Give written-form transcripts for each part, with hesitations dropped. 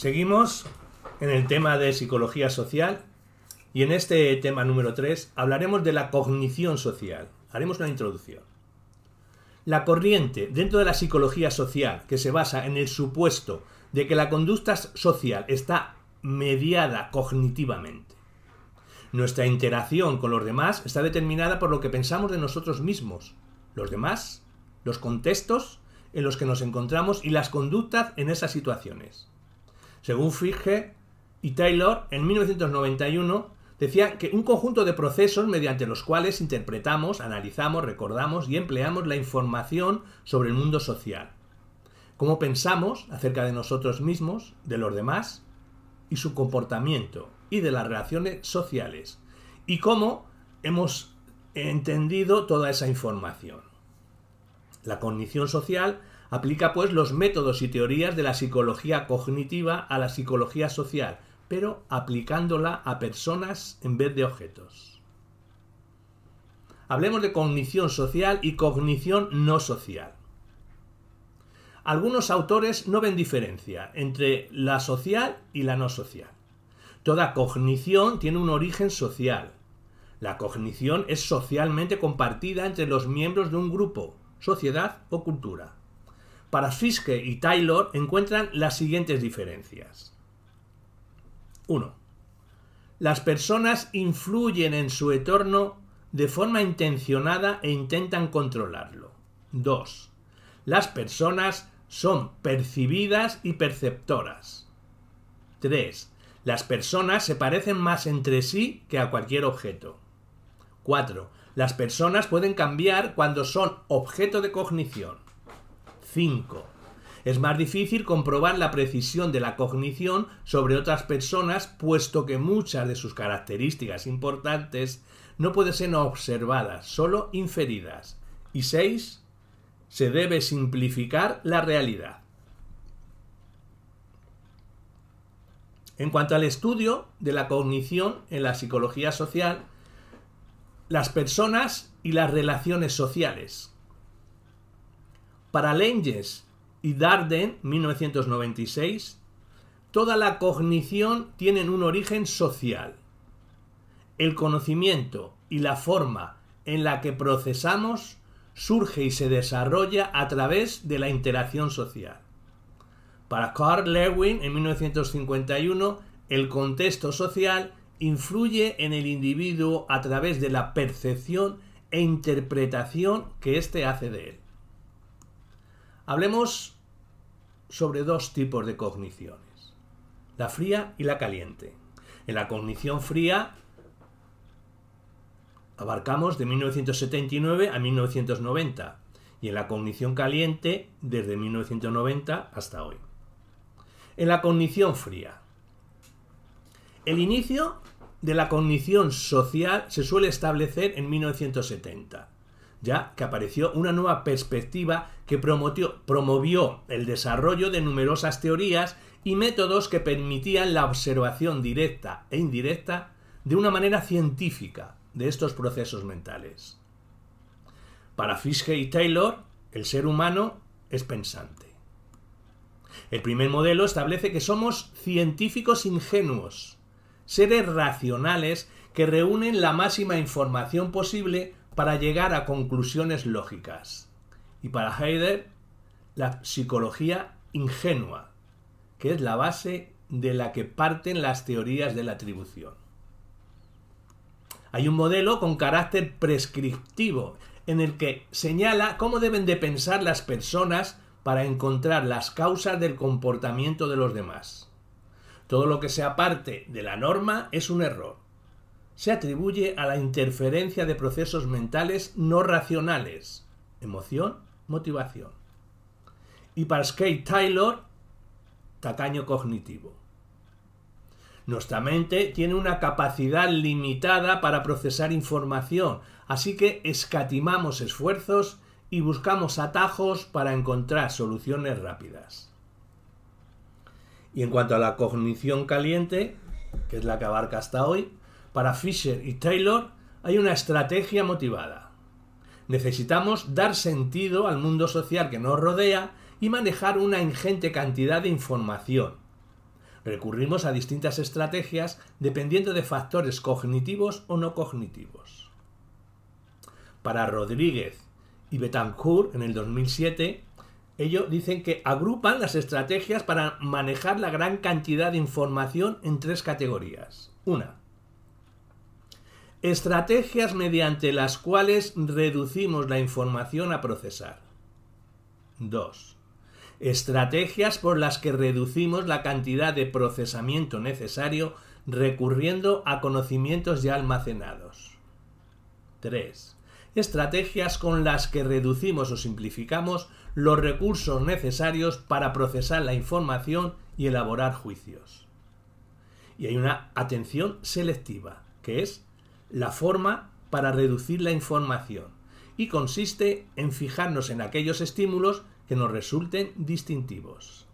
Seguimos en el tema de psicología social y en este tema número 3 hablaremos de la cognición social. Haremos una introducción. La corriente dentro de la psicología social que se basa en el supuesto de que la conducta social está mediada cognitivamente. Nuestra interacción con los demás está determinada por lo que pensamos de nosotros mismos, los demás, los contextos en los que nos encontramos y las conductas en esas situaciones. Según Fichte y Taylor, en 1991, decían que un conjunto de procesos mediante los cuales interpretamos, analizamos, recordamos y empleamos la información sobre el mundo social. Cómo pensamos acerca de nosotros mismos, de los demás y su comportamiento y de las relaciones sociales. Y cómo hemos entendido toda esa información. La cognición social aplica pues los métodos y teorías de la psicología cognitiva a la psicología social, pero aplicándola a personas en vez de objetos. Hablemos de cognición social y cognición no social. Algunos autores no ven diferencia entre la social y la no social. Toda cognición tiene un origen social. La cognición es socialmente compartida entre los miembros de un grupo, sociedad o cultura. Para Fichte y Taylor encuentran las siguientes diferencias. 1. Las personas influyen en su entorno de forma intencionada e intentan controlarlo. 2. Las personas son percibidas y perceptoras. 3. Las personas se parecen más entre sí que a cualquier objeto. 4. Las personas pueden cambiar cuando son objeto de cognición. 5. Es más difícil comprobar la precisión de la cognición sobre otras personas, puesto que muchas de sus características importantes no pueden ser observadas, solo inferidas. Y 6. Se debe simplificar la realidad. En cuanto al estudio de la cognición en la psicología social, las personas y las relaciones sociales. Para Langes y Darden, 1996, toda la cognición tiene un origen social. El conocimiento y la forma en la que procesamos surge y se desarrolla a través de la interacción social. Para Carl Lewin, en 1951, el contexto social influye en el individuo a través de la percepción e interpretación que éste hace de él. Hablemos sobre dos tipos de cogniciones, la fría y la caliente. En la cognición fría abarcamos de 1979 a 1990 y en la cognición caliente desde 1990 hasta hoy. En la cognición fría, el inicio de la cognición social se suele establecer en 1970. Ya que apareció una nueva perspectiva que promovió el desarrollo de numerosas teorías y métodos que permitían la observación directa e indirecta de una manera científica de estos procesos mentales. Para Fichte y Taylor, el ser humano es pensante. El primer modelo establece que somos científicos ingenuos, seres racionales que reúnen la máxima información posible para llegar a conclusiones lógicas. Y para Heidegger, la psicología ingenua, que es la base de la que parten las teorías de la atribución. Hay un modelo con carácter prescriptivo, en el que señala cómo deben de pensar las personas para encontrar las causas del comportamiento de los demás. Todo lo que se aparte de la norma es un error. Se atribuye a la interferencia de procesos mentales no racionales, emoción, motivación. Y para Skate Taylor, tacaño cognitivo. Nuestra mente tiene una capacidad limitada para procesar información, así que escatimamos esfuerzos y buscamos atajos para encontrar soluciones rápidas. Y en cuanto a la cognición caliente, que es la que abarca hasta hoy, para Fisher y Taylor hay una estrategia motivada. Necesitamos dar sentido al mundo social que nos rodea y manejar una ingente cantidad de información. Recurrimos a distintas estrategias dependiendo de factores cognitivos o no cognitivos. Para Rodríguez y Betancourt en el 2007, ellos dicen que agrupan las estrategias para manejar la gran cantidad de información en 3 categorías. 1. Estrategias mediante las cuales reducimos la información a procesar. 2. Estrategias por las que reducimos la cantidad de procesamiento necesario recurriendo a conocimientos ya almacenados. 3. Estrategias con las que reducimos o simplificamos los recursos necesarios para procesar la información y elaborar juicios. Y hay una atención selectiva, que es la forma para reducir la información, y consiste en fijarnos en aquellos estímulos que nos resulten distintivos.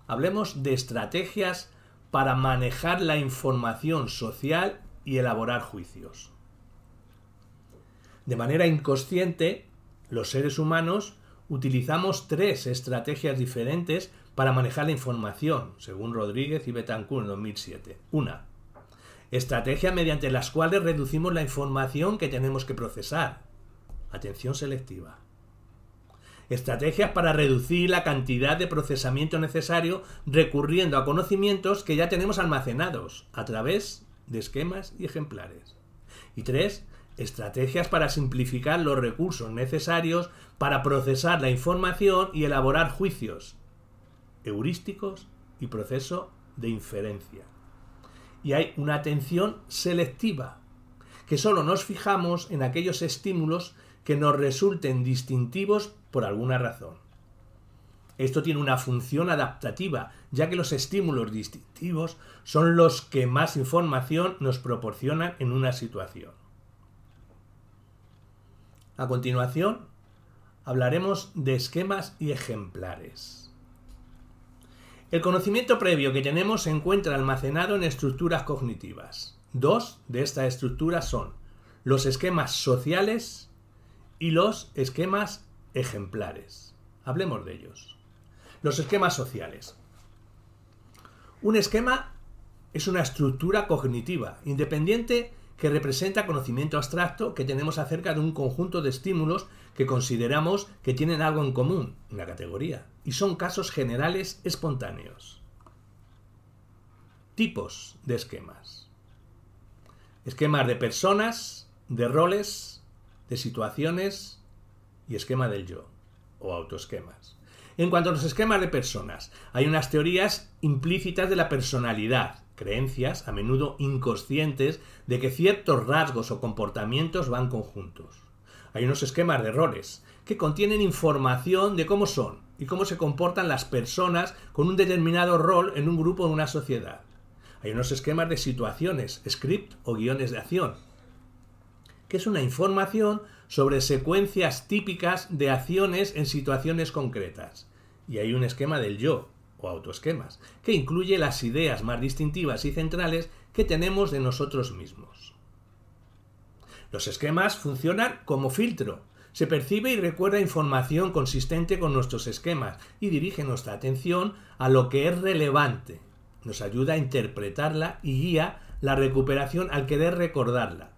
Hablemos de estrategias para manejar la información social y elaborar juicios. De manera inconsciente, los seres humanos utilizamos 3 estrategias diferentes para manejar la información, según Rodríguez y Betancourt en 2007. 1. Estrategias mediante las cuales reducimos la información que tenemos que procesar. Atención selectiva. Estrategias para reducir la cantidad de procesamiento necesario recurriendo a conocimientos que ya tenemos almacenados a través de esquemas y ejemplares. Y 3. Estrategias para simplificar los recursos necesarios para procesar la información y elaborar juicios heurísticos y proceso de inferencia. Y hay una atención selectiva, que solo nos fijamos en aquellos estímulos que nos resulten distintivos por alguna razón. Esto tiene una función adaptativa, ya que los estímulos distintivos son los que más información nos proporcionan en una situación. A continuación, hablaremos de esquemas y ejemplares. El conocimiento previo que tenemos se encuentra almacenado en estructuras cognitivas. 2 de estas estructuras son los esquemas sociales y los esquemas ejemplares. Hablemos de ellos. Los esquemas sociales. Un esquema es una estructura cognitiva independiente que representa conocimiento abstracto que tenemos acerca de un conjunto de estímulos que consideramos que tienen algo en común, una categoría, y son casos generales espontáneos. Tipos de esquemas. Esquemas de personas, de roles, de situaciones y esquema del yo, o autoesquemas. En cuanto a los esquemas de personas, hay unas teorías implícitas de la personalidad, creencias, a menudo inconscientes, de que ciertos rasgos o comportamientos van conjuntos. Hay unos esquemas de roles, que contienen información de cómo son y cómo se comportan las personas con un determinado rol en un grupo o en una sociedad. Hay unos esquemas de situaciones, script o guiones de acción, que es una información sobre secuencias típicas de acciones en situaciones concretas. Y hay un esquema del yo, o autoesquemas, que incluye las ideas más distintivas y centrales que tenemos de nosotros mismos. Los esquemas funcionan como filtro. Se percibe y recuerda información consistente con nuestros esquemas y dirige nuestra atención a lo que es relevante. Nos ayuda a interpretarla y guía la recuperación al querer recordarla.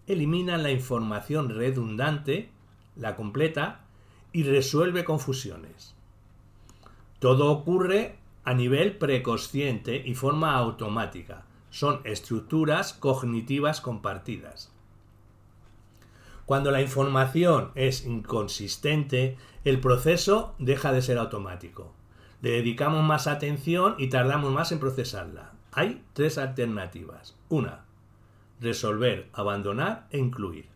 Eliminan la información redundante, la completa y resuelve confusiones. Todo ocurre a nivel preconsciente y forma automática. Son estructuras cognitivas compartidas. Cuando la información es inconsistente, el proceso deja de ser automático. Le dedicamos más atención y tardamos más en procesarla. Hay 3 alternativas. 1. Resolver, abandonar e incluir.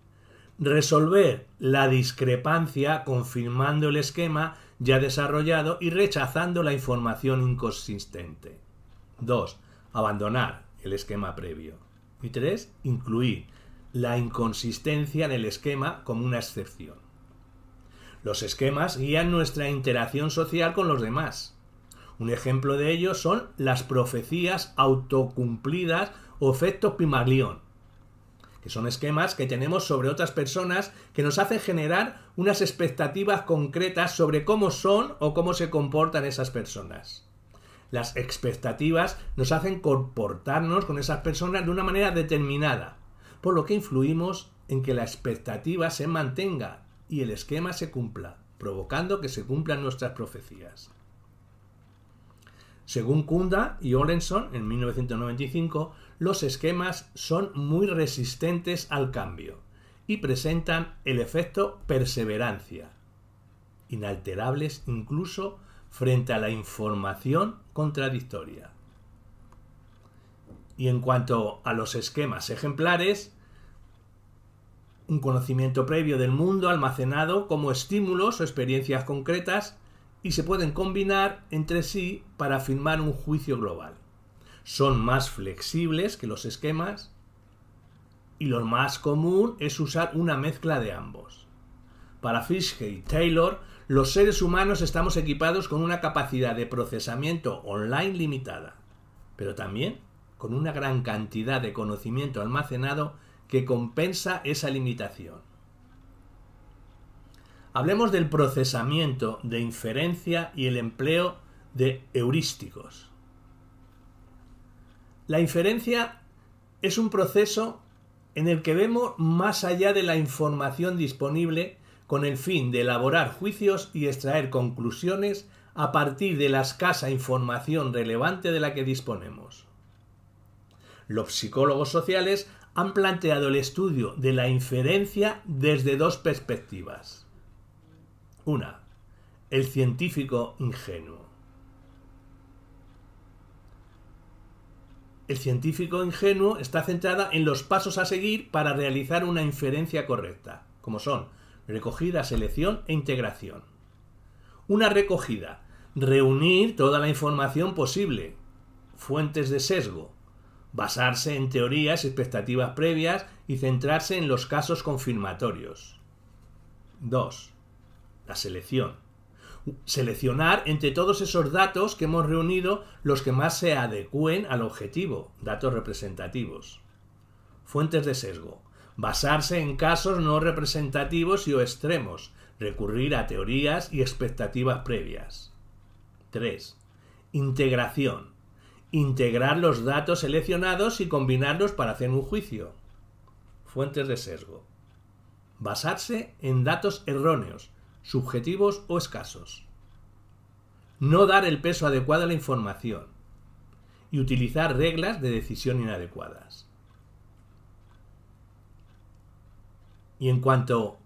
Resolver la discrepancia confirmando el esquema ya desarrollado y rechazando la información inconsistente. 2. Abandonar el esquema previo. Y 3. Incluir la inconsistencia en el esquema como una excepción. Los esquemas guían nuestra interacción social con los demás. Un ejemplo de ello son las profecías autocumplidas o efecto Pygmalion, que son esquemas que tenemos sobre otras personas que nos hacen generar unas expectativas concretas sobre cómo son o cómo se comportan esas personas. Las expectativas nos hacen comportarnos con esas personas de una manera determinada, por lo que influimos en que la expectativa se mantenga y el esquema se cumpla, provocando que se cumplan nuestras profecías. Según Kunda y Olenson, en 1995, los esquemas son muy resistentes al cambio y presentan el efecto perseverancia, inalterables incluso frente a la información contradictoria. Y en cuanto a los esquemas ejemplares, un conocimiento previo del mundo almacenado como estímulos o experiencias concretas y se pueden combinar entre sí para afirmar un juicio global. Son más flexibles que los esquemas y lo más común es usar una mezcla de ambos. Para Fiske y Taylor, los seres humanos estamos equipados con una capacidad de procesamiento online limitada, pero también con una gran cantidad de conocimiento almacenado que compensa esa limitación. Hablemos del procesamiento de inferencia y el empleo de heurísticos. La inferencia es un proceso en el que vemos más allá de la información disponible con el fin de elaborar juicios y extraer conclusiones a partir de la escasa información relevante de la que disponemos. Los psicólogos sociales han planteado el estudio de la inferencia desde dos perspectivas. Una, el científico ingenuo. El científico ingenuo está centrada en los pasos a seguir para realizar una inferencia correcta, como son recogida, selección e integración. Una recogida, reunir toda la información posible, fuentes de sesgo, basarse en teorías y expectativas previas y centrarse en los casos confirmatorios. 2. La selección. Seleccionar entre todos esos datos que hemos reunido los que más se adecúen al objetivo, datos representativos. Fuentes de sesgo. Basarse en casos no representativos y o extremos, recurrir a teorías y expectativas previas. 3. Integración. Integrar los datos seleccionados y combinarlos para hacer un juicio. Fuentes de sesgo. Basarse en datos erróneos, subjetivos o escasos. No dar el peso adecuado a la información. Y utilizar reglas de decisión inadecuadas. Y en cuanto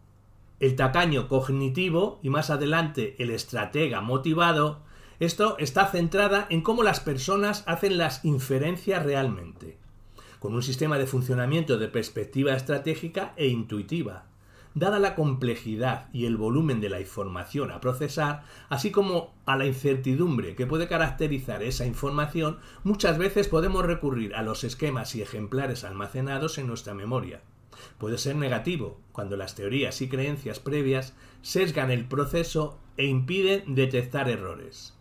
el tacaño cognitivo y más adelante el estratega motivado, esto está centrada en cómo las personas hacen las inferencias realmente, con un sistema de funcionamiento de perspectiva estratégica e intuitiva. Dada la complejidad y el volumen de la información a procesar, así como a la incertidumbre que puede caracterizar esa información, muchas veces podemos recurrir a los esquemas y ejemplares almacenados en nuestra memoria. Puede ser negativo cuando las teorías y creencias previas sesgan el proceso e impiden detectar errores.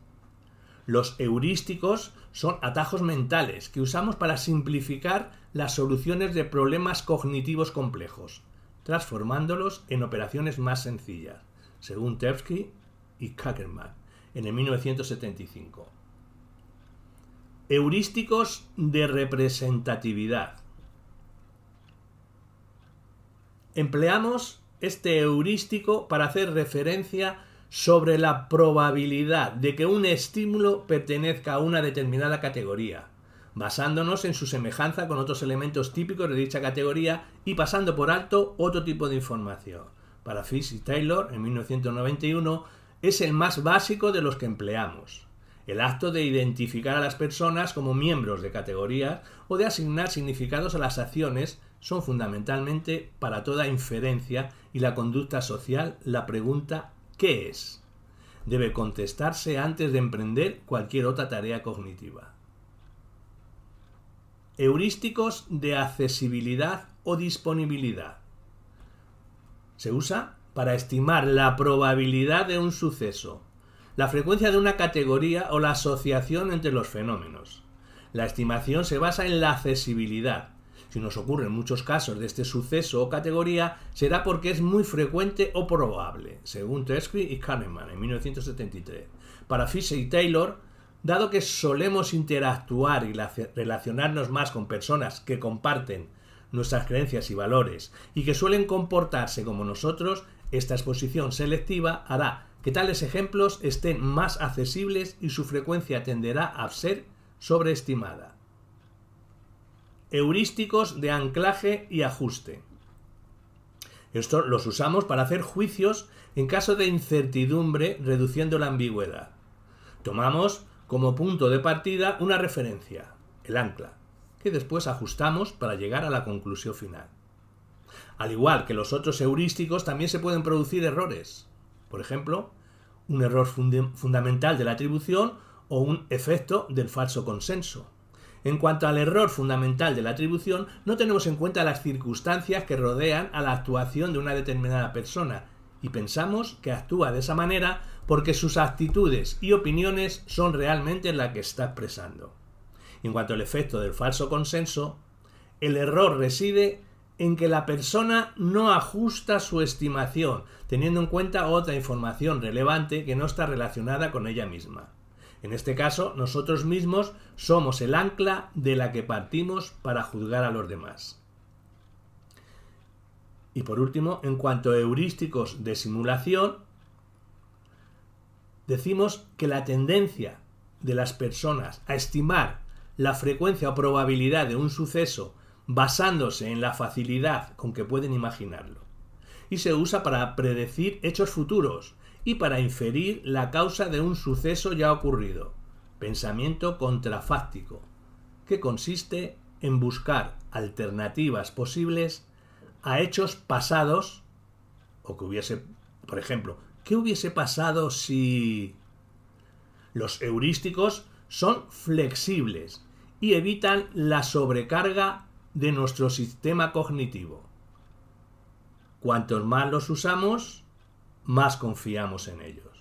Los heurísticos son atajos mentales que usamos para simplificar las soluciones de problemas cognitivos complejos, transformándolos en operaciones más sencillas, según Tversky y Kakerman en el 1975. Heurísticos de representatividad. Empleamos este heurístico para hacer referencia sobre la probabilidad de que un estímulo pertenezca a una determinada categoría, basándonos en su semejanza con otros elementos típicos de dicha categoría y pasando por alto otro tipo de información. Para Fiske y Taylor, en 1991, es el más básico de los que empleamos. El acto de identificar a las personas como miembros de categorías o de asignar significados a las acciones son fundamentalmente para toda inferencia y la conducta social la pregunta ¿qué es? Debe contestarse antes de emprender cualquier otra tarea cognitiva. Heurísticos de accesibilidad o disponibilidad. Se usa para estimar la probabilidad de un suceso, la frecuencia de una categoría o la asociación entre los fenómenos. La estimación se basa en la accesibilidad. Si nos ocurren muchos casos de este suceso o categoría, será porque es muy frecuente o probable, según Tversky y Kahneman en 1973. Para Fiske y Taylor, Dado que solemos interactuar y relacionarnos más con personas que comparten nuestras creencias y valores y que suelen comportarse como nosotros, esta exposición selectiva hará que tales ejemplos estén más accesibles y su frecuencia tenderá a ser sobreestimada. Heurísticos de anclaje y ajuste. Estos los usamos para hacer juicios en caso de incertidumbre, reduciendo la ambigüedad. Tomamos como punto de partida una referencia, el ancla, que después ajustamos para llegar a la conclusión final. Al igual que los otros heurísticos, también se pueden producir errores. Por ejemplo, un error fundamental de la atribución o un efecto del falso consenso. En cuanto al error fundamental de la atribución, no tenemos en cuenta las circunstancias que rodean a la actuación de una determinada persona y pensamos que actúa de esa manera porque sus actitudes y opiniones son realmente las que está expresando. En cuanto al efecto del falso consenso, el error reside en que la persona no ajusta su estimación, teniendo en cuenta otra información relevante que no está relacionada con ella misma. En este caso, nosotros mismos somos el ancla de la que partimos para juzgar a los demás. Y por último, en cuanto a heurísticos de simulación, decimos que la tendencia de las personas a estimar la frecuencia o probabilidad de un suceso basándose en la facilidad con que pueden imaginarlo, y se usa para predecir hechos futuros y para inferir la causa de un suceso ya ocurrido, pensamiento contrafáctico, que consiste en buscar alternativas posibles a hechos pasados, o que hubiese, por ejemplo, ¿qué hubiese pasado si? Los heurísticos son flexibles y evitan la sobrecarga de nuestro sistema cognitivo. Cuantos más los usamos, más confiamos en ellos.